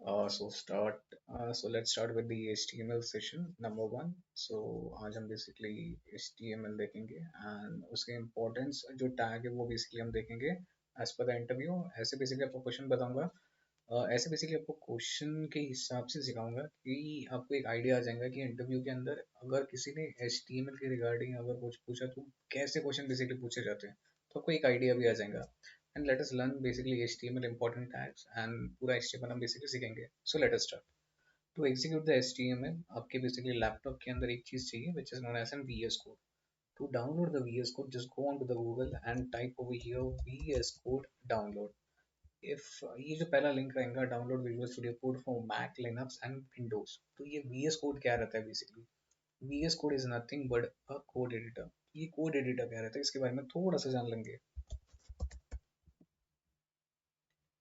Let's start with the HTML session number one. आज हम basically HTML देखेंगे and उसके importance जो tag है वो basically हम देखेंगे as per the interview. ऐसे basically आपको question बताऊंगा, ऐसे बेसिकली आपको क्वेश्चन के हिसाब से सिखाऊंगा कि आपको एक आइडिया आ जाएगा कि इंटरव्यू के अंदर अगर किसी ने HTML के रिगार्डिंग अगर कुछ पूछा तो कैसे क्वेश्चन बेसिकली पूछे जाते हैं, तो आपको एक आइडिया भी आ जाएगा. And let us learn basically HTML important tags and पूरा HTML हम बेसिकली सीखेंगे. So let us start. To execute the HTML आपके बेसिकली लैपटॉप के अंदर एक चीज चाहिए which is known as an VS code. To download the VS Code, just go onto the Google and type over here VS Code download. If ये जो पहला link रहेगा download visual studio code for Mac Linux and Windows, तो ये VS code क्या रहता है basically. VS code is nothing but a code editor. ये कोड एडिटर क्या रहता है इसके बारे में थोड़ा सा जान लेंगे.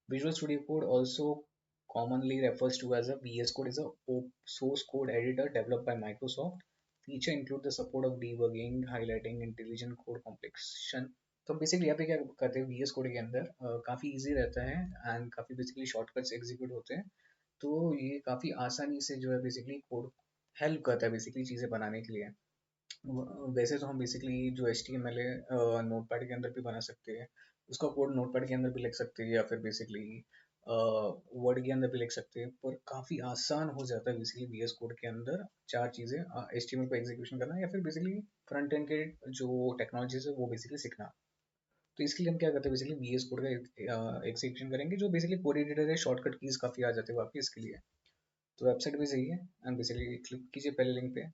Visual Studio Code also commonly refers to as a VS Code is a source code editor developed by Microsoft. Feature include the support of debugging, highlighting, intelligent code completion. तो बेसिकली यहाँ पे क्या करते हैं VS कोड के अंदर काफ़ी easy रहता है एंड काफ़ी बेसिकली शॉर्टकट्स एग्जीक्यूट होते हैं. तो ये काफ़ी आसानी से जो है बेसिकली कोड हेल्प करता है बेसिकली चीज़ें बनाने के लिए. वैसे तो हम बेसिकली जो HTML है नोटपैड के अंदर भी बना सकते हैं, उसका कोड नोटपैड के अंदर भी लिख सकते हैं या फिर बेसिकली वर्ड के अंदर भी लिख सकते हैं, पर काफ़ी आसान हो जाता है बेसिकली VS कोड के अंदर चार चीज़ें HTML को एग्जीक्यूशन करना या फिर बेसिकली फ्रंट एंड के जो टेक्नोलॉजीज है वो बेसिकली सीखना. तो इसके लिए हम क्या करते हैं बेसिकली VS कोड का एग्जीक्यूशन करेंगे जो बेसिकली कोड एडिटर है, शॉर्टकट कीज काफ़ी आ जाते हैं आपके इसके लिए. तो वेबसाइट भी सही है एंड बेसिकली क्लिक कीजिए पहले लिंक पे.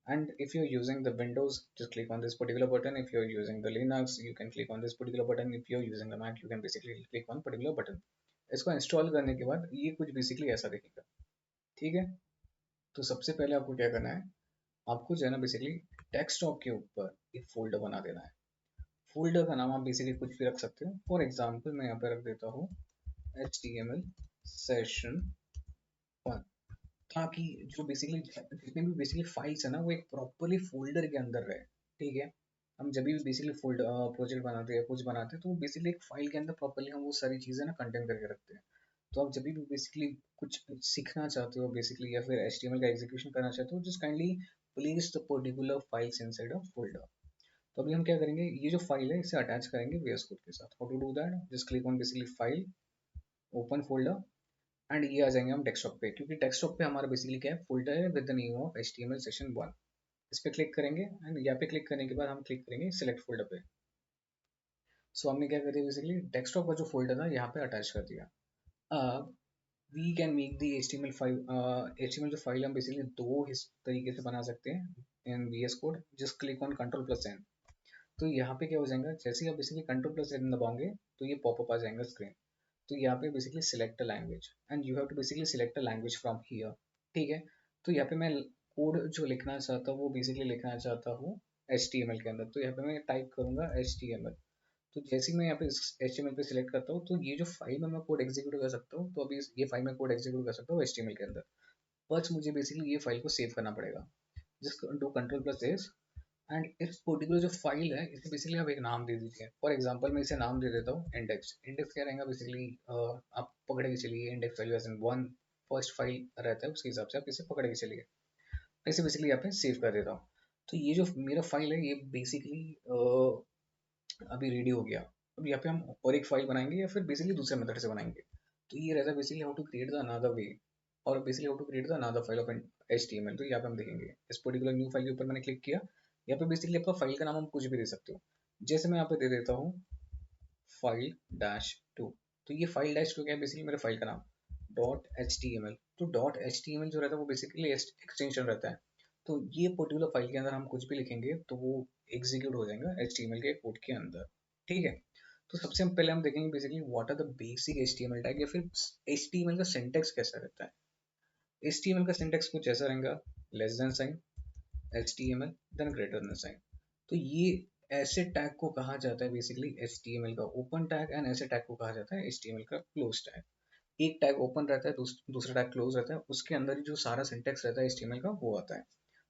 And if you're using the Windows, just click on this particular button. If you're using the Linux, you can click on this particular button. If you're using the Mac, you can basically click on particular button. इसको install करने के बाद ये कुछ basically ऐसा दिखेगा. ठीक है. तो सबसे पहले आपको क्या करना है, आपको जो है ना बेसिकली डेस्कटॉप के ऊपर एक फोल्डर बना देना है. फोल्डर का नाम आप बेसिकली कुछ भी रख सकते हो. फॉर एग्जाम्पल मैं यहाँ पे रख देता हूँ HTML सेशन 1, ताकि जो बेसिकली जितने भी बेसिकली फाइल्स है ना वो एक प्रॉपरली फोल्डर के अंदर रहे. ठीक है. हम जब भी बेसिकली फोल्डर प्रोजेक्ट बनाते हैं कुछ बनाते हैं तो बेसिकली एक फाइल के अंदर प्रॉपरली हम वो सारी चीज़ें ना कंटेन करके रखते हैं. तो आप जब भी बेसिकली कुछ सीखना चाहते हो बेसिकली या फिर HTML का एग्जीक्यूशन करना चाहते हो, just kindly place the particular files inside a folder. तो अभी हम क्या करेंगे, ये जो फाइल है इसे अटैच करेंगे VS कोड के साथ. How to do that, just click on basically file, open folder and ये आ जाएंगे हम डेस्कटॉप पे, क्योंकि डेस्कटॉप पे हमारा बेसिकली क्या है फोल्डर है with the name of HTML session 1. इस पे क्लिक करेंगे एंड यहाँ पे क्लिक करने के बाद हम क्लिक करेंगे सिलेक्ट फोल्डर पे. सो हमने क्या कर दिया बेसिकली डेस्कटॉप का जो फोल्डर था यहाँ पे अटैच कर दिया. अब we can make the HTML file. HTML जो फाइल हम बेसिकली दो इस तरीके से बना सकते हैं in VS code. Just click on Ctrl+N. तो यहाँ पे क्या हो जाएगा, जैसे ही आप बेसिकली Ctrl+N दबाओगे तो ये पॉपअप आ जाएगा स्क्रीन. तो यहाँ पे basically select a language and you have to basically select a language from here. ठीक है. तो यहाँ पे मैं कोड जो लिखना चाहता हूँ वो बेसिकली लिखना चाहता हूँ HTML के अंदर. तो यहाँ पे मैं टाइप करूंगा HTML. तो जैसे ही मैं यहाँ पे HTML पे सिलेक्ट करता हूँ तो ये जो फाइल में मैं कोड एग्जीक्यूट कर सकता हूँ, तो अभी ये फाइल में कोड एग्जीक्यूट कर सकता हूँ HTML के अंदर. बस मुझे बेसिकली ये फाइल को सेव करना पड़ेगा. जस्ट डू Ctrl+S एंड इस पर्टिकुलर जो फाइल है इसे बेसिकली आप एक नाम दे दीजिए. फॉर एग्जांपल मैं इसे नाम दे देता हूँ इंडेक्स. इंडेक्स क्या रहेगा बेसिकली, आप पकड़ के चलिए index value as in 1 first file रहता है उसके हिसाब से आप इसे पकड़ के चलिए. ऐसे बेसिकली यहाँ पे सेव कर देता हूँ. तो ये जो मेरा फाइल है ये बेसिकली अभी रेडी हो गया. अब यहाँ पे हम और एक फाइल बनाएंगे या फिर बेसिकली दूसरे मेथड से बनाएंगे. तो ये रहता है basically how to create the another way और basically how to create the another file of HTML. तो यहाँ पे हम देखेंगे इस पर्टिकुलर न्यू फाइल के ऊपर मैंने क्लिक किया. यहाँ पे बेसिकली आपका फाइल का नाम हम कुछ भी दे सकते हो. जैसे मैं यहाँ पे दे देता हूँ file-2. तो ये file-2 क्या है बेसिकली मेरे फाइल का नाम .html. तो .html जो रहता है वो बेसिकली एक्सटेंशन रहता है. तो ये पर्टिकुलर फाइल के अंदर हम कुछ भी लिखेंगे तो वो एग्जीक्यूट हो जाएगा HTML के कोड के अंदर. ठीक है. तो सबसे पहले हम देखेंगे basically what are the basic HTML tag या फिर HTML का सिंटेक्स कैसा रहता है. HTML का सिंटेक्स कुछ ऐसा रहेगा, less than sign HTML then greater than sign. तो ये ऐसे टैग को कहा जाता है बेसिकली HTML का ओपन टैग एंड ऐसे टैग को कहा जाता है HTML का क्लोज टैग. एक टैग ओपन रहता है, दूसरा टैग क्लोज रहता है, उसके अंदर जो सारा सिंटेक्स रहता है HTML का वो आता है.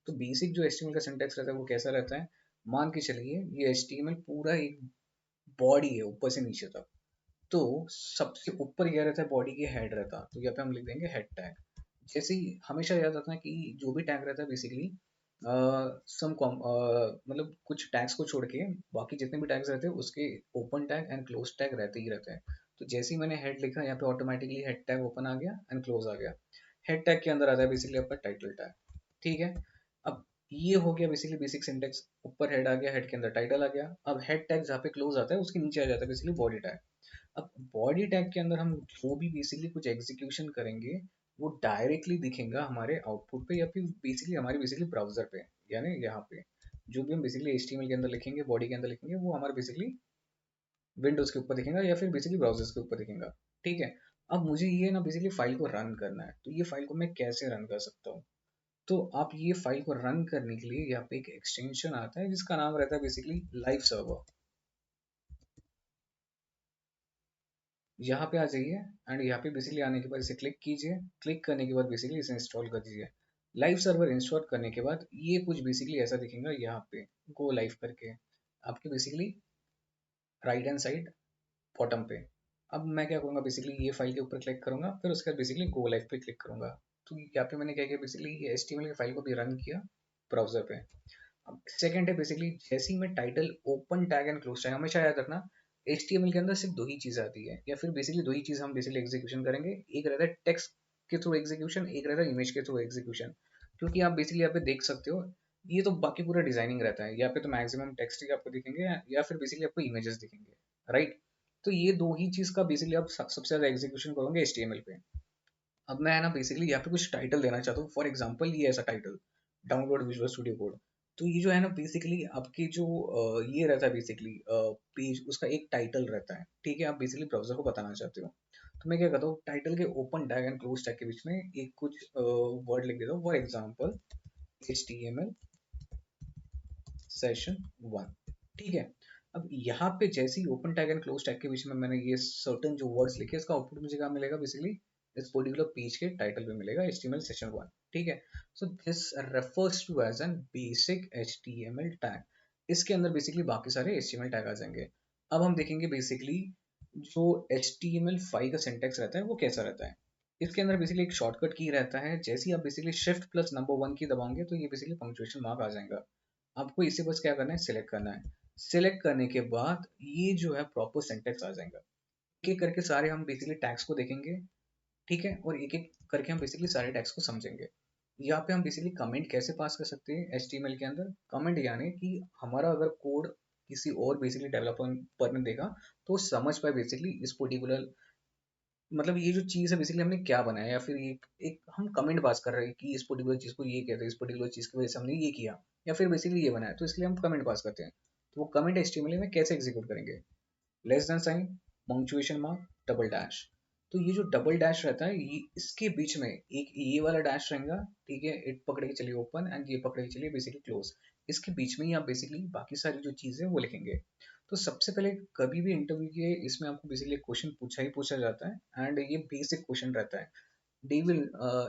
तो बेसिक जो HTML का सिंटेक्स रहता है वो कैसा रहता है, मान के चलिए ये HTML पूरा एक बॉडी है ऊपर से नीचे तक. तो सबसे ऊपर क्या रहता है, बॉडी के हेड रहता, तो यहाँ पे हम लिख देंगे हेड टैग। जैसे ही हमेशा याद रखना कि जो भी टैग रहता है बेसिकली सम मतलब कुछ टैग्स को छोड़ के बाकी जितने भी टैग्स रहते हैं उसके open tag and close tag रहते ही रहते हैं। तो जैसे ही मैंने हेड लिखा यहाँ पे ऑटोमेटिकली हेड टैग ओपन आ गया एंड क्लोज आ गया। हेड टैग के अंदर आता है बेसिकली आपका टाइटल टैग। ठीक है। अब ये हो गया बेसिकली बेसिक सिंटेक्स, ऊपर हेड आ गया, हेड के अंदर टाइटल आ गया। अब हेड टैग जहाँ पे क्लोज आता है उसके नीचे आ जाता है बेसिकली बॉडी टैग। अब बॉडी टैग के अंदर हम जो भी बेसिकली कुछ एग्जीक्यूशन करेंगे वो डायरेक्टली दिखेगा हमारे आउटपुट पे या फिर बेसिकली हमारे बेसिकली ब्राउजर पे, यानी यहाँ पे जो भी हम बेसिकली HTML के अंदर लिखेंगे, बॉडी के अंदर लिखेंगे, वो हमारे बेसिकली विंडोज के ऊपर दिखेगा या फिर बेसिकली ब्राउजर्स के ऊपर दिखेगा। ठीक है। अब मुझे ये ना बेसिकली फाइल को रन करना है, तो ये फाइल को मैं कैसे रन कर सकता हूँ? तो आप ये फाइल को रन करने के लिए यहाँ पे एक एक्सटेंशन आता है जिसका नाम रहता है बेसिकली लाइव सर्वर। यहाँ पे आ जाइए एंड यहाँ पे बेसिकली आने के बाद इसे क्लिक कीजिए। क्लिक करने के बाद बेसिकली इसे इंस्टॉल कर दीजिए। लाइव सर्वर इंस्टॉल करने के बाद ये कुछ बेसिकली ऐसा दिखेगा यहाँ पे, गो लाइव करके आपके basically right hand side bottom पे। अब मैं क्या करूँगा, बेसिकली ये फाइल के ऊपर क्लिक करूंगा, फिर उसके बाद बेसिकली गो लाइव पे क्लिक करूंगा। तो यहाँ पे मैंने क्या किया, बेसिकली ये HTML की फाइल को भी रन किया ब्राउजर पे। अब सेकंड है बेसिकली जैसे ही मैं title open tag and close tag, हमेशा याद रखना HTML के अंदर सिर्फ दो ही चीज आती है या फिर बेसिकली दो ही चीज हम बेसिकली एग्जीक्यूशन करेंगे। एक रहता है टेक्स्ट के थ्रू एग्जीक्यूशन, एक रहता है इमेज के थ्रू एग्जीक्यूशन। क्योंकि आप बेसिकली यहाँ पे देख सकते हो ये तो बाकी पूरा डिजाइनिंग रहता है, यहाँ पे तो मैक्सिमम टेक्स्ट ही आपको दिखेंगे या फिर बेसिकली आपको इमेजेस दिखेंगे, राइट। तो ये दो ही चीज का बेसिकली आप सबसे ज्यादा एग्जीक्यूशन करोगे HTML पे। अब मैं है ना बेसिकली यहाँ पे कुछ टाइटल देना चाहता हूँ, फॉर एग्जाम्पल ये ऐसा title, download visual studio code. तो ये जो है ना बेसिकली आपकी जो ये रहता है बेसिकली पेज, उसका एक टाइटल रहता है। ठीक है, आप बेसिकली ब्राउजर को बताना चाहते हो। तो मैं क्या करता हूँ, टाइटल के open tag and close tag के बीच में एक कुछ वर्ड लिख देता हूँ, फॉर एग्जाम्पल HTML सेशन 1। ठीक है। अब यहाँ पे जैसे ही open tag and close tag के बीच में मैंने ये सर्टन जो वर्ड्स लिखे, इसका आउटपुट मुझे क्या मिलेगा, बेसिकली इस पर्टिकुलर पेज के टाइटल पे मिलेगा HTML सेशन 1। ठीक है। So this refers to as an basic HTML tag. इसके अंदर बेसिकली बाकी सारे HTML टैग आ जाएंगे। अब हम देखेंगे बेसिकली जो HTML5 का सिंटेक्स रहता है वो कैसा रहता है। इसके अंदर बेसिकली एक शॉर्टकट की रहता है, जैसे ही आप बेसिकली शिफ्ट प्लस नंबर 1 की दबाओगे तो ये बेसिकली पंक्चुएशन मार्क आ जाएगा। आपको इसे बस क्या करना है, सिलेक्ट करना है। सिलेक्ट करने के बाद ये जो है प्रॉपर सिंटेक्स आ जाएगा। एक एक करके सारे हम बेसिकली टैग्स को देखेंगे। ठीक है, और एक एक करके हम बेसिकली सारे टैग्स को समझेंगे। यहाँ पे हम बेसिकली कमेंट कैसे पास कर सकते हैं HTML के अंदर। कमेंट यानी कि हमारा अगर कोड किसी और बेसिकली डेवलपर ने देखा तो समझ पाए बेसिकली इस पर्टिकुलर, मतलब ये जो चीज़ है बेसिकली हमने क्या बनाया, या फिर एक हम कमेंट पास कर रहे हैं कि इस पर्टिकुलर चीज़ को ये कहते हैं, इस पर्टिकुलर चीज़ की वजह से हमने ये किया या फिर बेसिकली ये बनाया, तो इसलिए हम कमेंट पास करते हैं। तो वो कमेंट HTML में कैसे एग्जीक्यूट करेंगे, less than sign, punctuation mark, double dash. तो ये जो डबल डैश रहता है ये इसके बीच में एक ये वाला डैश रहेगा। ठीक है, इट पकड़े के चलिए ओपन एंड ये पकड़े के चलिए बेसिकली क्लोज। इसके बीच में ही आप बेसिकली बाकी सारी जो चीज़ें वो लिखेंगे। तो सबसे पहले कभी भी इंटरव्यू के इसमें आपको बेसिकली क्वेश्चन पूछा ही पूछा जाता है एंड ये बेसिक क्वेश्चन रहता है। they will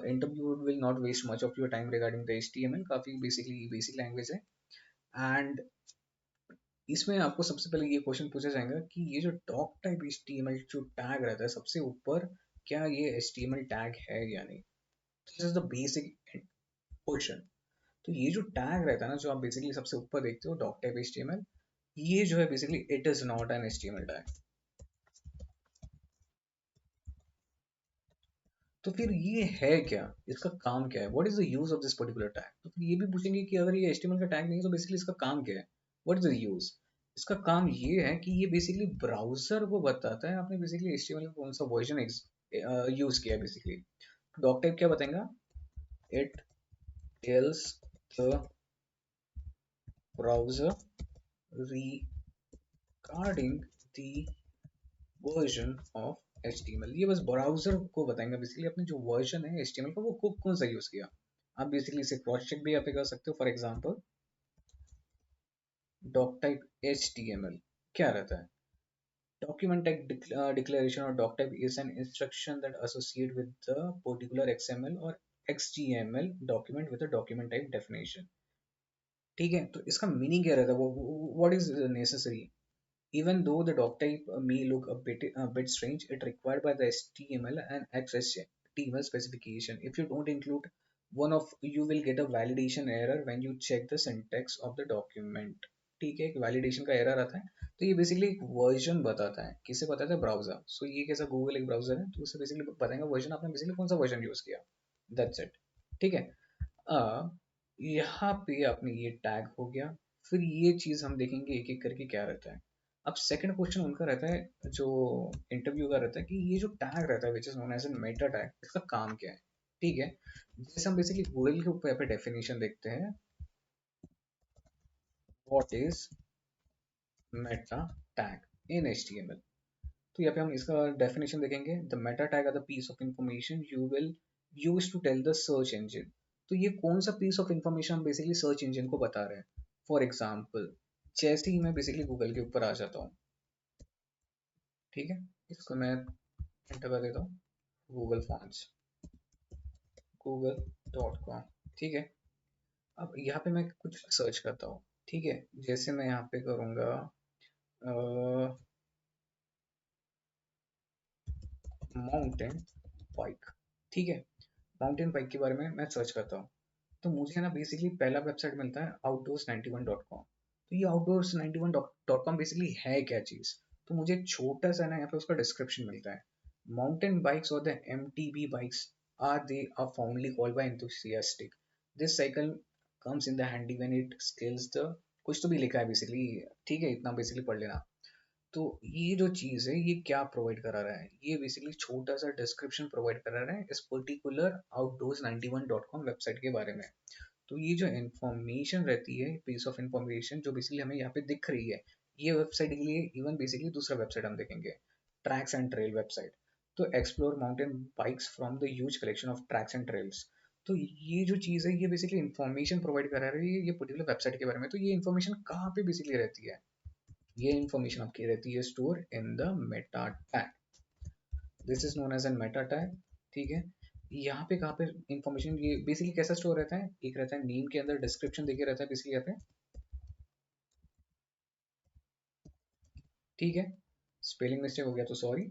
interview will not waste much of your time regarding the HTML, काफी बेसिकली बेसिक लैंग्वेज है। एंड इसमें आपको सबसे पहले ये क्वेश्चन पूछा जाएगा कि ये जो डॉक टाइप HTML जो टैग रहता है सबसे ऊपर, क्या ये HTML टैग है या नहीं। This is the basic question. तो ये जो टैग रहता है ना, जो आप बेसिकली सबसे ऊपर देखते हो डॉक टाइप HTML, ये जो है basically it is not an HTML tag. तो फिर ये है क्या, इसका काम क्या है, what is the use of this particular tag. तो फिर ये भी पूछेंगे कि अगर ये HTML का टैग नहीं है तो बेसिकली इसका काम क्या है, व्हाट इज द यूज। इसका काम ये है कि ये बेसिकली ब्राउजर को बताता है आपने बेसिकली HTML का कौन सा वर्जन यूज किया है बेसिकली। डॉक टाइप क्या बताएगा, it tells the browser regarding the version of HTML। ये बस ब्राउजर को बताएंगे बेसिकली अपने जो वर्जन है HTML का वो कौन सा यूज किया। आप बेसिकली इसे क्रॉस चेक भी यहाँ पे कर सकते हो, for example doc type HTML क्या रहता है। डॉक्यूमेंट टाइप डिक्लेरेशन और doc type is an instruction that associate with the particular XML और XGML document with a document type definition. ठीक है, तो इसका मीनिंग क्या रहता है, what is necessary. Even though the doc type may look a bit strange, it required by the HTML and XHTML specification. If you don't include one of, you will get a validation error when you check the syntax of the document. ठीक है, एक validation का error आता है, तो ये basically एक version बताता है, किसे बताता है, ब्राउजर. सो ये कैसा, गूगल एक ब्राउजर है, तो उसे बेसिकली बताएगा वर्जन, आपने बेसिकली कौन सा वर्जन यूज किया. That's it. ठीक है. यहाँ पे आपने ये टैग हो गया. फिर ये चीज हम देखेंगे एक एक करके क्या रहता है. अब सेकंड क्वेश्चन उनका रहता है, जो इंटरव्यू का रहता है, कि ये जो टैग रहता है which is known as an meta tag, इसका काम क्या है. ठीक है. जैसे हम बेसिकली गूगल के ऊपर यहाँ पे डेफिनेशन देखते हैं, what is meta tag in HTML. तो यहाँ पे हम इसका डेफिनेशन देखेंगे. The meta tag are the piece of information you will use to tell the search engine. तो ये कौन सा पीस ऑफ इंफॉर्मेशन हम बेसिकली सर्च इंजन को बता रहे हैं. फॉर एग्जाम्पल, जैसे ही मैं बेसिकली गूगल के ऊपर आ जाता हूँ, ठीक है, इसको मैं एंटर कर देता हूँ, गूगल फॉन्ट्स, google.com. ठीक है. अब यहाँ पे मैं कुछ सर्च करता हूँ. ठीक है. जैसे मैं यहाँ पे करूँगा माउंटेन बाइक. ठीक है. माउंटेन बाइक के बारे में मैं सर्च करता हूँ, तो मुझे ना बेसिकली पहला वेबसाइट मिलता है outdoors91.com. तो ये outdoors91.com बेसिकली है क्या चीज़. तो मुझे एक छोटा सा ना यहाँ पे उसका डिस्क्रिप्शन मिलता है. माउंटेन बाइक्स और the MTB bikes are fondly called by enthusiastic. This cycle comes in the handy when it skills the, कुछ तो भी लिखा है बेसिकली. ठीक है, इतना बेसिकली पढ़ लेना. तो ये जो चीज़ है, ये क्या प्रोवाइड करा रहा है, ये बेसिकली छोटा सा डिस्क्रिप्शन प्रोवाइड करा रहा है इस पर्टिकुलर outdoors91.com वेबसाइट के बारे में. तो ये जो इन्फॉर्मेशन रहती है, पीस ऑफ इन्फॉर्मेशन जो बेसिकली हमें यहाँ पे दिख रही है, ये वेबसाइट के लिए इवन बेसिकली दूसरा वेबसाइट हम देखेंगे, ट्रैक्स एंड ट्रेल वेबसाइट. तो explore mountain bikes from the huge collection of tracks and trails. तो ये जो चीज़ है, ये बेसिकली इन्फॉर्मेशन प्रोवाइड करा रही है ये पर्टिकुलर वेबसाइट के बारे में. तो ये इन्फॉर्मेशन कहाँ पे बेसिकली रहती है, ये इन्फॉर्मेशन आपकी रहती है store in the meta tag. This is known as an meta tag. ठीक है. यहाँ पे कहाँ पे इंफॉर्मेशन, ये बेसिकली कैसा स्टोर रहता है, एक रहता है नेम के अंदर डिस्क्रिप्शन देके रहता है बेसिकली यहाँ पे. ठीक है. स्पेलिंग मिस्टेक हो गया तो सॉरी.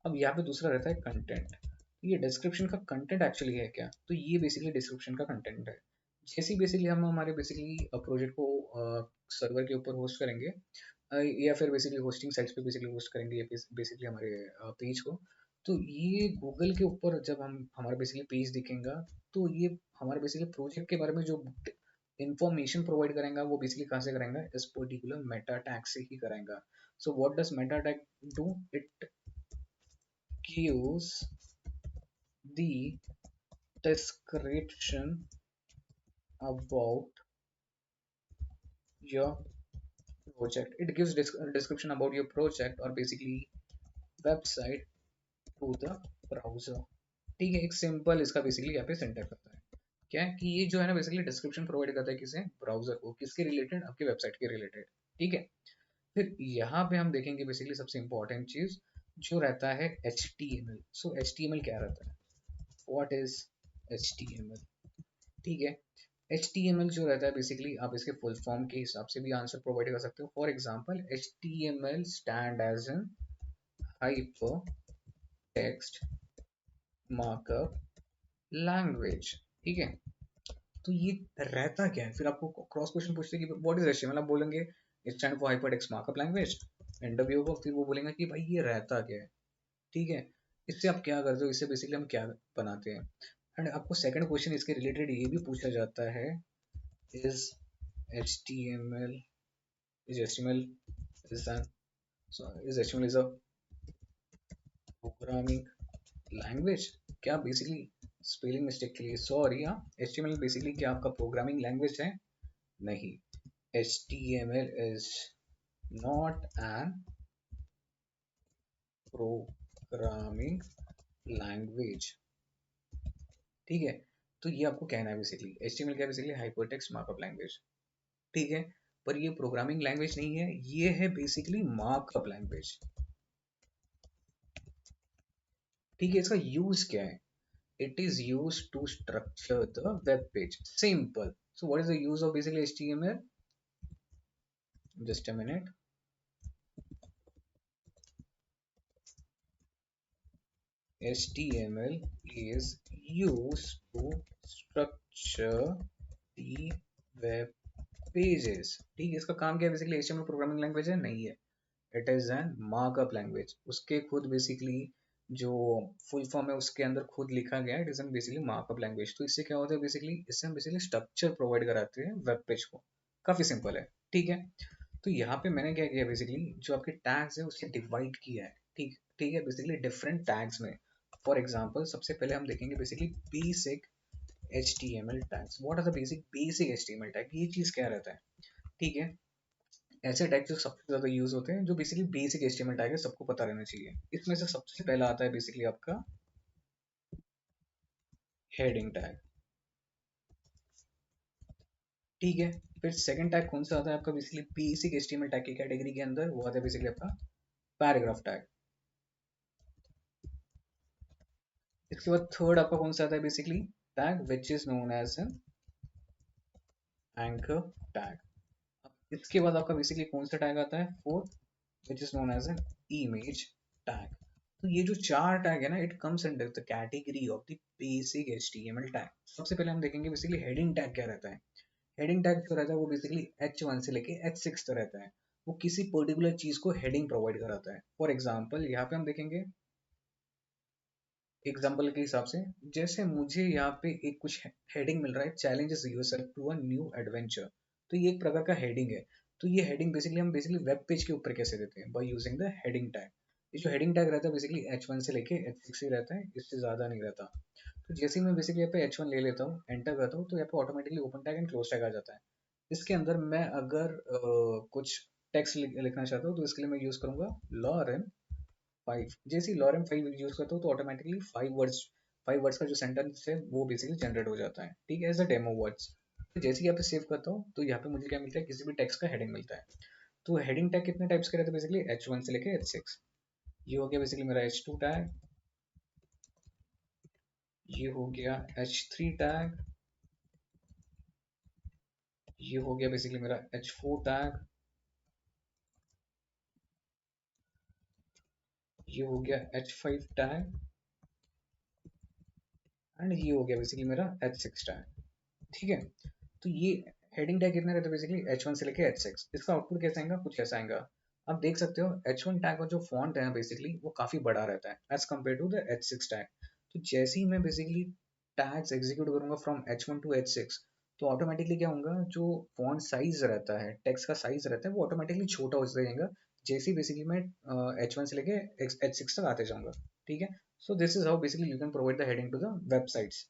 अब यहाँ पे दूसरा रहता है कंटेंट. ये डिस्क्रिप्शन का कंटेंट एक्चुअली है क्या, तो ये बेसिकली डिस्क्रिप्शन का कंटेंट है. जैसे बेसिकली हम हमारे बेसिकली प्रोजेक्ट को सर्वर के ऊपर होस्ट करेंगे, या फिर बेसिकली होस्टिंग साइट्स पे बेसिकली होस्ट करेंगे ये बेसिकली हमारे पेज को. तो ये गूगल के ऊपर जब हम हमारा बेसिकली पेज दिखेगा, तो ये हमारे बेसिकली प्रोजेक्ट के बारे में जो इंफॉर्मेशन प्रोवाइड करेंगे वो बेसिकली कहाँ से करेंगे, इस पर्टिकुलर मेटा टैग से ही करेंगे. So what does Meta tag do, it gives the description about your project. It gives description about your project or basically website to the browser. ठीक है. एक सिंपल इसका बेसिकली यहाँ पे सिंटैक्स होता है, क्या है कि ये जो है ना बेसिकली डिस्क्रिप्शन प्रोवाइड करता है किसे, ब्राउजर को, किसके रिलेटेड, आपकी वेबसाइट के रिलेटेड. ठीक है. फिर यहाँ पे हम देखेंगे बेसिकली सबसे इंपॉर्टेंट चीज जो रहता है HTML. सो HTML क्या रहता है, व्हाट इज HTML. ठीक है. HTML जो रहता है बेसिकली, आप इसके फुल फॉर्म के हिसाब से भी आंसर प्रोवाइड कर सकते हो. For example, HTML stand as an hypertext markup language. ठीक है. तो ये रहता क्या है, फिर आपको क्रॉस क्वेश्चन पूछते हैं कि व्हाट इज HTML, आप बोलेंगे it's stand for hyper text markup language. Interview को फिर वो बोलेंगे कि भाई ये रहता क्या है. ठीक है. इससे आप क्या करते हो, इससे बेसिकली हम क्या बनाते हैं. एंड आपको सेकंड क्वेश्चन इसके रिलेटेड ये भी पूछा जाता है, is HTML is HTML is an is HTML is a programming language. क्या बेसिकली स्पेलिंग मिस्टेक के लिए सॉरी. हाँ, HTML बेसिकली क्या आपका प्रोग्रामिंग लैंग्वेज है, नहीं. HTML is not an programming language. ठीक है. तो ये आपको कहना है बेसिकली HTML क्या, बेसिकली हाइपरटेक्स्ट मार्कअप लैंग्वेज. ठीक है. पर ये प्रोग्रामिंग लैंग्वेज नहीं है, ये है बेसिकली मार्कअप लैंग्वेज. ठीक है. इसका यूज क्या है, it is used to structure the web page. Simple. So what is the use of basically HTML? Just a minute. HTML is used to structure the web pages. ठीक है, इसका काम क्या है बेसिकली? HTML प्रोग्रामिंग लैंग्वेज है? नहीं है, it is an markup language. उसके खुद बेसिकली जो फुल फॉर्म है उसके अंदर खुद लिखा गया है, it is an basically markup language. तो इससे क्या होता है बेसिकली? इससे हम बेसिकली स्ट्रक्चर प्रोवाइड कराते हैं वेब पेज को। काफी सिंपल है, ठीक है। तो यहाँ पे मैंने क्या किया बेसिकली, जो आपके टैग्स है उससे डिवाइड किया है, ठीक ठीक है, बेसिकली डिफरेंट टैग्स में। फॉर एग्जाम्पल सबसे पहले हम देखेंगे basically basic HTML tags. What are the basic HTML tag? ये चीज क्या रहता है? ठीक है, ऐसे टैग जो सबसे ज्यादा यूज होते हैं, जो बेसिकली बेसिक HTML टैग है, सबको पता रहना चाहिए। इसमें से सबसे पहला आता है बेसिकली आपका हेडिंग टैग, ठीक है। फिर सेकंड टैग कौन सा आता है आपका बेसिकली बेसिक HTML टैग की कैटेगरी के अंदर? वो आता है बेसिकली आपका पैराग्राफ टैग। इसके बाद थर्ड आपका कौन सा आता है basically? Tag which is known as an anchor tag. इसके बाद आपका बेसिकली कौन सा टैग आता है? Fourth, which is known as an image tag. तो ये जो चार टैग है ना, it comes under the category of the basic HTML tag. सबसे पहले हम देखेंगे बेसिकली हेडिंग टैग क्या रहता है। हेडिंग टैग जो रहता है वो बेसिकली H1 से लेके H6 तक रहता है। वो किसी पर्टिकुलर चीज को हेडिंग प्रोवाइड कराता है। फॉर एग्जाम्पल यहाँ पे हम देखेंगे एग्जाम्पल के हिसाब से, जैसे मुझे यहाँ पे एक कुछ हेडिंग मिल रहा है, challenges yourself to a new adventure. तो ये एक प्रकार का हेडिंग है। तो ये हेडिंग बेसिकली हम बेसिकली वेब पेज के ऊपर कैसे देते हैं? By using the heading tag. ये जो हेडिंग टैग रहता है बेसिकली H1 से लेके H6 ही रहता है, इससे ज्यादा नहीं रहता। तो जैसे ही मैं बेसिकली यहाँ पे H1 ले लेता हूँ, एंटर करता हूँ, तो यहाँ पे automatically open tag and close tag आ जाता है। इसके अंदर मैं अगर कुछ टेक्स्ट लिखना चाहता हूँ, तो इसके लिए मैं यूज करूंगा लॉरेन 5। जैसे ही लॉरेम 5 यूज करता हूँ, तो ऑटोमेटिकली 5 वर्ड्स का जो सेंटेंस है वो बेसिकली जनरेट हो जाता है, ठीक है, एज अ डेमो वर्ड्स। तो जैसे ही यहाँ पे सेव करता हूँ, तो यहाँ पे मुझे क्या मिलता है? किसी भी टेक्स्ट का हेडिंग मिलता है। तो हेडिंग टैग कितने टाइप्स के रहते हैं बेसिकली? H1 से लेके H6। ये हो गया बेसिकली मेरा H2 टैग, ये हो गया H3 टैग, ये हो गया बेसिकली मेरा H4 टैग, ये हो गया H5 टैग, एंड ये हो गया बेसिकली मेरा H6 टैग, ठीक है। तो ये हेडिंग टैग कितने रहते हैं बेसिकली? H1 से लेके H6। इसका आउटपुट कैसा आएगा? कुछ ऐसा आएगा। आप देख सकते हो H1 टैग का जो फॉन्ट है बेसिकली वो काफी बड़ा रहता है as compare to the H6 tag. तो जैसे ही मैं बेसिकली टैग्स एग्जीक्यूट करूंगा फ्रॉम H1 टू H6, तो ऑटोमेटिकली क्या होगा? जो फॉन्ट साइज रहता है, टेक्स्ट का साइज रहता है, वो ऑटोमेटिकली छोटा हो जाएगा जैसे ही बेसिकली मैं H1 से लेके H6 तक आते जाऊंगा, ठीक है। So this is how basically you can provide the heading to the websites.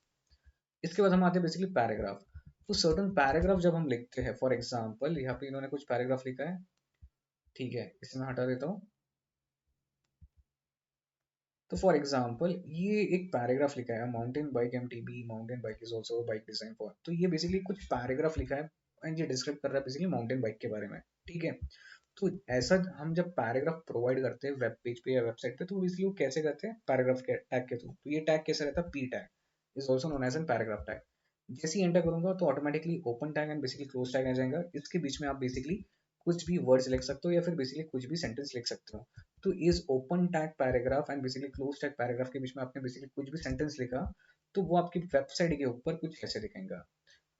इसके बाद हम आते हैं बेसिकली पैराग्राफ। तो सर्टन पैराग्राफ जब हम लिखते हैं, फॉर एग्जांपल यहाँ पे इन्होंने कुछ पैराग्राफ लिखा है, ठीक है, इसे मैं हटा देता हूँ। तो फॉर एग्जांपल ये एक पैराग्राफ लिखा है, mountain bike MTB, mountain bike is also bike design for. तो ये बेसिकली कुछ पैराग्राफ लिखा है एंड ये डिस्क्राइब कर रहा है बेसिकली माउंटेन बाइक के बारे में, ठीक है। तो ऐसा हम जब पैराग्राफ प्रोवाइड करते हैं वेब पेज पे या वेबसाइट पे, तो इसलिए वो कैसे करते हैं? पैराग्राफ के टैग के थ्रू। तो ये टैग कैसे रहता है? P tag is also known as an paragraph tag. जैसे ही एंटर करूंगा, तो automatically open tag and basically close tag आ जाएगा। इसके बीच में आप बेसिकली कुछ भी वर्ड्स लिख सकते हो या फिर बेसिकली कुछ भी सेंटेंस लिख सकते हो। तो इस open tag paragraph and basically close tag paragraph के बीच में आपने बेसिकली कुछ भी सेंटेंस लिखा, तो वो आपकी वेबसाइट के ऊपर कुछ ऐसे दिखेगा।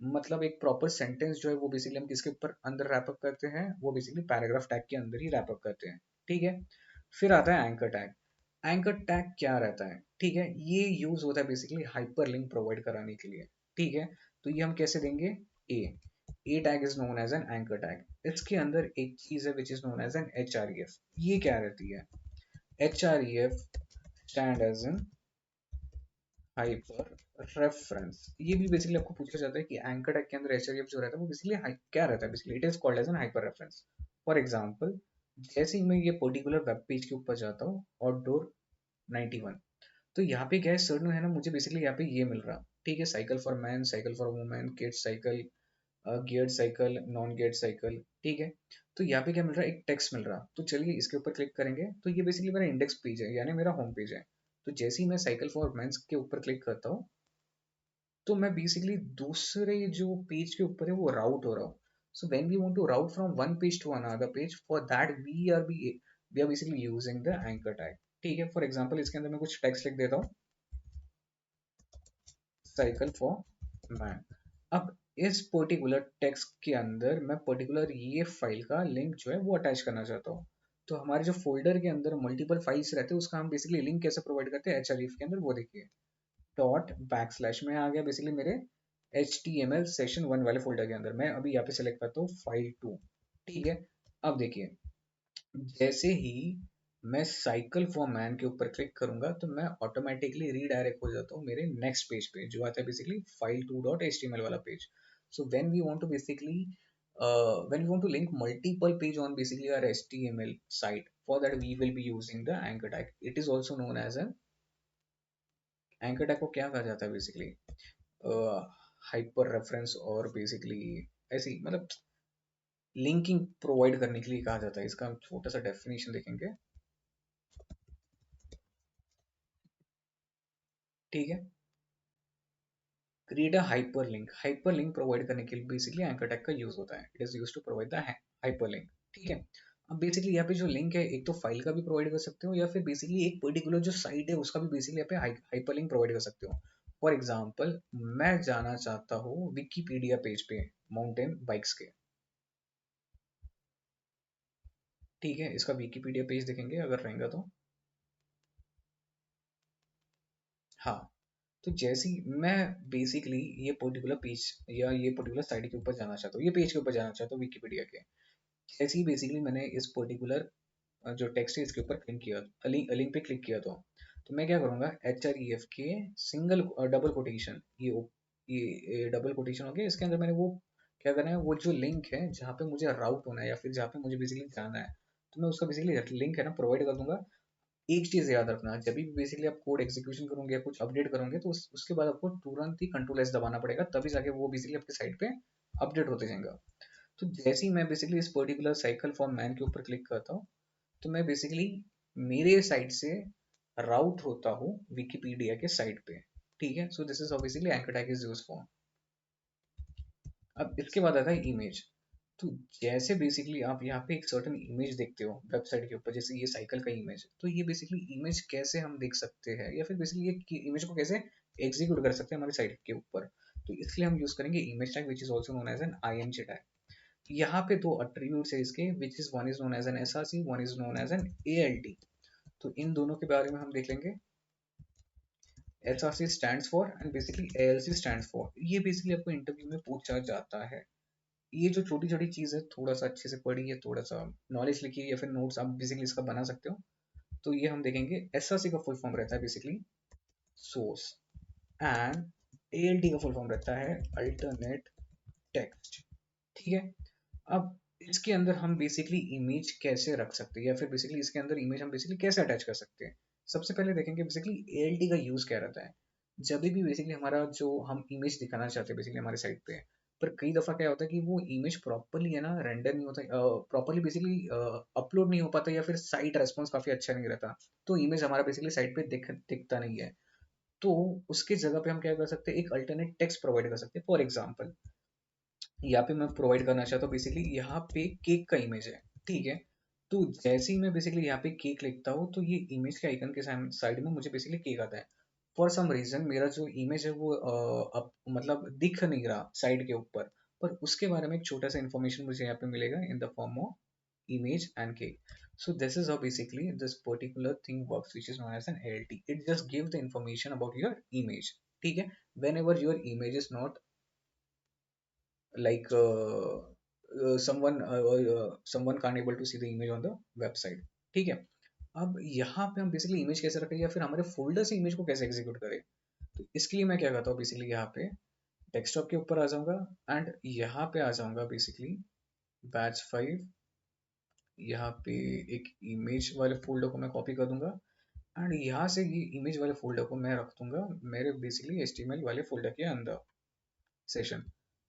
मतलब एक प्रॉपर सेंटेंस जो है वो बेसिकली हम किसके ऊपर अंदर रैप अप करते हैं? वो बेसिकली पैराग्राफ टैग के अंदर ही रैप अप करते हैं, ठीक है। फिर आता है एंकर टैग। एंकर टैग क्या रहता है? ठीक है, ये यूज होता है बेसिकली हाइपर लिंक प्रोवाइड कराने के लिए, ठीक है। तो ये हम कैसे देंगे? A A tag is known as an anchor tag. इसके अंदर एक चीज है which is known as an HREF। ये क्या रहती है? HREF stand as an hyper reference. ये भी बेसिकली आपको पूछा जाता है कि एंकर टैग के अंदर HREF जो रहता है वो बेसिकली क्या रहता है? Basically it is called as an hyper reference. For example, जैसे ही मैं ये पर्टिकुलर वेब पेज के ऊपर जाता हूँ, आउटडोर 91, तो यहाँ पे क्या है? सर्टन है ना, मुझे बेसिकली यहाँ पे ये मिल रहा, ठीक है, cycle for man, cycle for women, kids cycle, geared cycle, non geared cycle, ठीक है। तो यहाँ पे क्या मिल रहा है? एक टेक्स्ट मिल रहा। तो चलिए इसके ऊपर क्लिक करेंगे, तो ये बेसिकली मेरा इंडेक्स पेज है, यानी मेरा होम पेज है। तो जैसे ही मैं साइकिल फॉर मेंस के ऊपर क्लिक करता हूँ, तो मैं बेसिकली दूसरे जो पेज के ऊपर है वो राउट हो रहा हूँ। So when we want to route from one page to another page, for that we are basically using the anchor tag. ठीक है, फॉर एग्जाम्पल इसके अंदर मैं कुछ टेक्स्ट लिख देता हूँ, साइकिल फॉर मैन। अब इस पर्टिकुलर टेक्स्ट के अंदर मैं पर्टिकुलर ये फाइल का लिंक जो है वो अटैच करना चाहता हूँ। तो हमारे जो फोल्डर के अंदर मल्टीपल फाइल्स रहते हैं उसका हम बेसिकली लिंक कैसे प्रोवाइड करते हैं HREF के अंदर, वो देखिए, डॉट बैक स्लैश में आ गया बेसिकली मेरे HTML सेशन 1 वाले फोल्डर के अंदर। मैं अभी यहाँ पे सेलेक्ट करता हूँ फाइल 2। ठीक है, अब देखिए, जैसे ही मैं साइकिल फॉर मैन के ऊपर क्लिक करूंगा तो मैं ऑटोमेटिकली रीडायरेक्ट हो जाता हूँ मेरे नेक्स्ट पेज पे, जो आता है बेसिकली फाइल 2.html वाला page. So when we want to basically when we want to link multiple page on basically our HTML site, for that we will be using the anchor tag. It is also known as an anchor tag। को क्या कहा जाता है basically, hyper reference और basically ऐसी मतलब linking provide करने के लिए कहा जाता है। इसका हम छोटा सा डेफिनेशन देखेंगे। ठीक है, create a hyperlink provide करने के लिए बेसिकली एंकर टैग का यूज होता है। It is use to provide the hyperlink. ठीक है, अब बेसिकली यहाँ पे जो लिंक है, एक तो फाइल का भी प्रोवाइड कर सकते हो या फिर बेसिकली एक पर्टिकुलर जो साइट है उसका भी बेसिकली यहाँ पे हाइपर लिंक प्रोवाइड कर सकते हो। फॉर एग्जाम्पल, मैं जाना चाहता हूँ विकीपीडिया पेज पे माउंटेन बाइक्स के। ठीक है, इसका विकीपीडिया पेज देखेंगे अगर रहेगा तो। हाँ, तो जैसे ही मैं बेसिकली ये पर्टिकुलर पेज या ये पर्टिकुलर साइट के ऊपर जाना चाहता हूँ, ये पेज के ऊपर जाना चाहता हूँ विकीपीडिया के, जैसे ही बेसिकली मैंने इस पर्टिकुलर जो टेक्स्ट है इसके ऊपर क्लिक किया, लिंक पे क्लिक किया, तो मैं क्या करूँगा, HREF के सिंगल डबल कोटेशन, ये डबल कोटेशन हो गया, इसके अंदर मैंने वो क्या करना है, वो जो लिंक है जहाँ पे मुझे राउट होना है या फिर जहाँ पे मुझे बेसिकली जाना है, तो मैं उसका बेसिकली लिंक है ना प्रोवाइड कर दूंगा। एक चीज याद रखना, जब भी बेसिकली आप कोड एग्जीक्यूशन करोगे या कुछ अपडेट करोगे तो उसके बाद आपको तुरंत ही कंट्रोल एस दबाना पड़ेगा, तभी जाके वो बेसिकली आपके साइट पे अपडेट होते जाएगा। तो जैसे ही मैं बेसिकली इस पर्टिकुलर साइकिल फॉर मैन के ऊपर क्लिक करता हूँ, तो मैं बेसिकली मेरे साइट से राउट होता हूँ विकीपीडिया के साइट पे। ठीक है, so this is obviously anchor tag is use for. अब इसके बाद आता है इमेज। तो जैसे बेसिकली आप यहाँ पे एक सर्टेन इमेज देखते हो वेबसाइट के ऊपर, जैसे ये साइकिल का इमेज, तो ये बेसिकली इमेज कैसे हम देख सकते हैं या फिर बेसिकली ये इमेज को कैसे एग्जीक्यूट कर सकते हैं हमारी साइट के ऊपर, तो इसलिए हम यूज करेंगे image tag which is also known as an IMG tag. यहाँ पे दो अट्रीब्यूट्स है इसके, which is one is known as an SRC, one is known as an ALT। तो इन दोनों के बारे में हम देख लेंगे। SRC stands for and basically ALC stands for, ये बेसिकली आपको इंटरव्यू में पूछा जाता है। ये जो छोटी छोटी चीज़ है थोड़ा सा अच्छे से पढ़िए, थोड़ा सा नॉलेज लिखिए या फिर नोट्स आप बेसिकली इसका बना सकते हो। तो ये हम देखेंगे। SRC का फुल फॉर्म रहता है बेसिकली सोर्स, एंड ALT का फुल फॉर्म रहता है अल्टरनेट टेक्स्ट। ठीक है, अब इसके अंदर हम बेसिकली इमेज कैसे रख सकते हैं या फिर बेसिकली इसके अंदर इमेज हम बेसिकली कैसे अटैच कर सकते हैं। सबसे पहले देखेंगे बेसिकली ALT का यूज क्या रहता है। जब भी बेसिकली हमारा जो हम इमेज दिखाना चाहते हैं बेसिकली हमारे साइट पे, पर कई दफा क्या होता है कि वो इमेज प्रॉपरली है ना रेंडर नहीं होता, प्रॉपरली बेसिकली अपलोड नहीं हो पाता या फिर साइट रेस्पॉन्स काफी अच्छा नहीं रहता, तो इमेज हमारा बेसिकली साइट पे दिखता नहीं है। तो उसके जगह पे हम क्या कर सकते हैं, एक अल्टरनेट टेक्स्ट प्रोवाइड कर सकते हैं। फॉर एग्जाम्पल, यहाँ पे मैं प्रोवाइड करना चाहता हूँ बेसिकली यहाँ पे केक का इमेज है। ठीक है, तो जैसे ही मैं बेसिकली यहाँ पे केक लिखता हूँ तो ये इमेज के आइकन के साइड में मुझे बेसिकली केक आता है। फॉर सम रीजन मेरा जो इमेज है वो अब मतलब दिख नहीं रहा साइड के ऊपर, पर उसके बारे में एक छोटा सा इन्फॉर्मेशन मुझे यहाँ पे मिलेगा in the form of image and cake. So this is how basically this particular thing works, which is known as an ALT. It just gives the information about your image. ठीक है, whenever your image is not like someone can't able to see the image on the website। ठीक है, अब यहाँ पे हम basically image कैसे रखें या फिर हमारे फोल्डर से इमेज को कैसे एग्जीक्यूट करें, तो इसके लिए मैं क्या करता हूँ बेसिकली यहाँ पे डेस्कटॉप के ऊपर आ जाऊंगा एंड यहाँ पे आ जाऊंगा बेसिकली बैच 5। यहाँ पे एक इमेज वाले फोल्डर को मैं कॉपी कर दूंगा एंड यहाँ से ये इमेज वाले फोल्डर को मैं रख दूंगा मेरे बेसिकली HTML वाले फोल्डर के अंदर सेशन।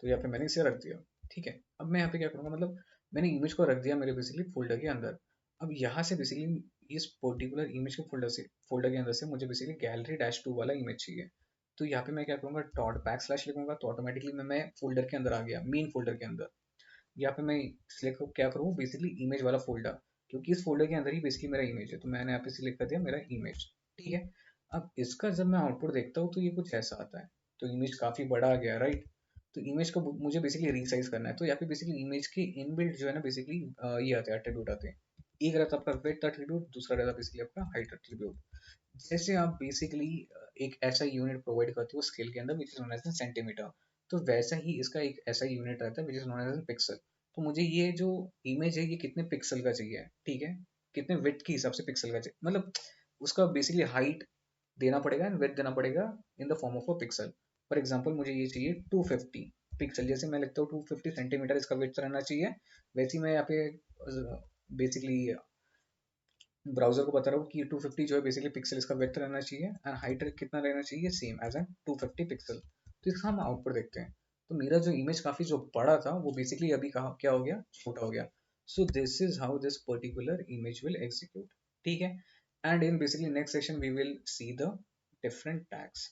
तो यहाँ पे मैंने इसे रख दिया। ठीक है, अब मैं यहाँ पे क्या करूँगा, मतलब मैंने इमेज को रख दिया मेरे बेसिकली फोल्डर के अंदर। अब यहाँ से बेसिकली इस पर्टिकुलर इमेज के फोल्डर के अंदर से मुझे बेसिकली गैलरी-2 वाला इमेज चाहिए। तो यहाँ पे मैं क्या करूँगा, डॉट बैक स्लैश लिखूंगा, तो ऑटोमेटिकली मैं फोल्डर के अंदर आ गया, मेन फोल्डर के अंदर। यहाँ पे मैं सिलेक्ट क्या करूँ बेसिकली इमेज वाला फोल्डर, क्योंकि इस फोल्डर के अंदर ही बेसिकली मेरा इमेज है, तो मैंने यहाँ पे सिलेक्ट कर दिया मेरा इमेज। ठीक है, अब इसका जब मैं आउटपुट देखता हूँ तो ये कुछ ऐसा आता है, तो इमेज काफी बड़ा आ गया, राइट। तो इमेज को मुझे बेसिकली रीसाइज करना है, तो यहाँ पे बेसिकली इमेज के इनबिल्ट जो है ना बेसिकली ये आते हैं एट्रीब्यूट आते हैं। एक रहता है आपका विड्थ एट्रीब्यूट, दूसरा रहता है बेसिकली आपका हाइट एट्रीब्यूट। जैसे आप बेसिकली एक ऐसा यूनिट प्रोवाइड करते हो स्केल के अंदर which is known as centimetre, तो वैसा ही इसका एक ऐसा यूनिट रहता है which is known as pixel. तो मुझे ये जो इमेज है ये कितने पिक्सल का चाहिए, ठीक है, कितने विड्थ के हिसाब से पिक्सल का चाहिए, मतलब उसका बेसिकली हाइट देना पड़ेगा एंड विड्थ देना पड़ेगा in the form of a pixel. For example मुझे ये चाहिए 250 पिक्सल, जैसे मैं लिखता हूँ 250 सेंटीमीटर इसका विड्थ रहना चाहिए, वैसे ही मैं यहाँ पे बेसिकली ब्राउजर को बता रहा हूँ कि 250 जो है बेसिकली पिक्सल इसका विड्थ रहना चाहिए एंड हाइट कितना रहना चाहिए सेम एज एन 250 पिक्सल। तो इसका हम आउटपुट देखते हैं। तो मेरा जो इमेज काफी जो बड़ा था वो बेसिकली अभी कहा क्या हो गया, छोटा हो गया। So this is how this particular image will execute. ठीक है, and in basically next session we will see the different tags.